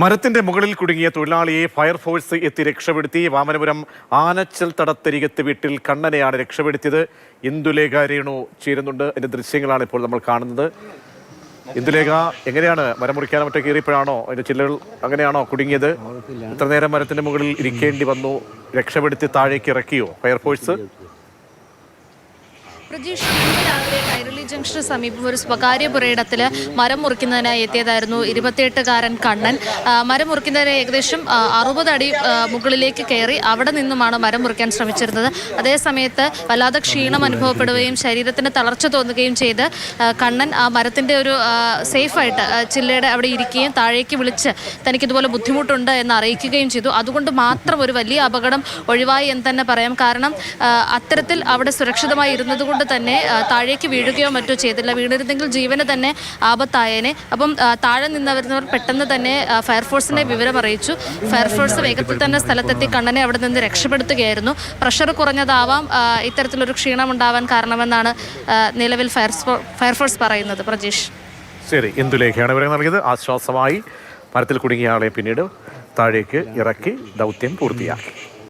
മരത്തിന്റെ മുകളിൽ കുടുങ്ങിയ തൊഴിലാളിയെ ഫയർഫോഴ്സ് എത്തി രക്ഷപ്പെടുത്തി. വാമനപുരം ആനച്ചൽ തടത്തരികത്ത് വീട്ടിൽ കണ്ണനെയാണ് രക്ഷപ്പെടുത്തിയത്. ഇന്ദുലേഖ രേണു ചേരുന്നുണ്ട്. അതിന്റെ ദൃശ്യങ്ങളാണ് ഇപ്പോൾ നമ്മൾ കാണുന്നത്. ഇന്ദുലേഖ, എങ്ങനെയാണ് മരം മുറിക്കാനും മറ്റേ കയറിയപ്പോഴാണോ അതിന്റെ ചില്ലകൾ അങ്ങനെയാണോ കുടുങ്ങിയത്? ഇത്ര നേരം മരത്തിന്റെ മുകളിൽ ഇരിക്കേണ്ടി വന്നു, രക്ഷപ്പെടുത്തി താഴേക്ക് ഇറക്കിയോ ഫയർഫോഴ്സ്? പ്രജീഷ്, ഇന്ന് രാവിലെ കൈരളി ജംഗ്ഷന് സമീപം ഒരു സ്വകാര്യ പുരയിടത്തിൽ മരം മുറിക്കുന്നതിനായി എത്തിയതായിരുന്നു 28-കാരൻ കണ്ണൻ. മരം മുറിക്കുന്നതിന് ഏകദേശം 60 അടി മുകളിലേക്ക് കയറി അവിടെ നിന്നുമാണ് മരം മുറിക്കാൻ ശ്രമിച്ചിരുന്നത്. അതേസമയത്ത് വല്ലാതെ ക്ഷീണം അനുഭവപ്പെടുകയും ശരീരത്തിന് തളർച്ച തോന്നുകയും ചെയ്ത് കണ്ണൻ ആ മരത്തിൻ്റെ ഒരു സേഫായിട്ട് ചില്ലയുടെ അവിടെ ഇരിക്കുകയും താഴേക്ക് വിളിച്ച് തനിക്കിതുപോലെ ബുദ്ധിമുട്ടുണ്ട് എന്ന് അറിയിക്കുകയും ചെയ്തു. അതുകൊണ്ട് മാത്രം ഒരു വലിയ അപകടം ഒഴിവായി എന്ന് തന്നെ പറയാം. കാരണം അത്തരത്തിൽ അവിടെ സുരക്ഷിതമായി ഇരുന്നതുകൊണ്ട് തന്നെ താഴേക്ക് വീഴുകയോ മറ്റോ ചെയ്തില്ല. വീണിരുന്നെങ്കിൽ ജീവന് തന്നെ ആപത്തായേനെ. അപ്പം താഴെ നിന്നവർ പെട്ടെന്ന് തന്നെ ഫയർഫോഴ്സിനെ വിവരം അറിയിച്ചു. ഫയർഫോഴ്സ് വേഗത്തിൽ തന്നെ സ്ഥലത്തെത്തി കണ്ണനെ അവിടെ നിന്ന് രക്ഷപ്പെടുത്തുകയായിരുന്നു. പ്രഷർ കുറഞ്ഞതാവാം ഇത്തരത്തിലൊരു ക്ഷീണം ഉണ്ടാവാൻ കാരണമെന്നാണ് നിലവിൽ ഫയർഫോഴ്സ് പറയുന്നത്. പ്രജീഷ്, ശരി, ഇന്ദുലേഖയാണ് വിവരം നൽകിയത്. ആശ്വാസമായി മരത്തിൽ കുടുങ്ങിയ ആളെ പിന്നീട് താഴേക്ക് ഇറക്കി ദൗത്യം പൂർത്തിയാക്കി.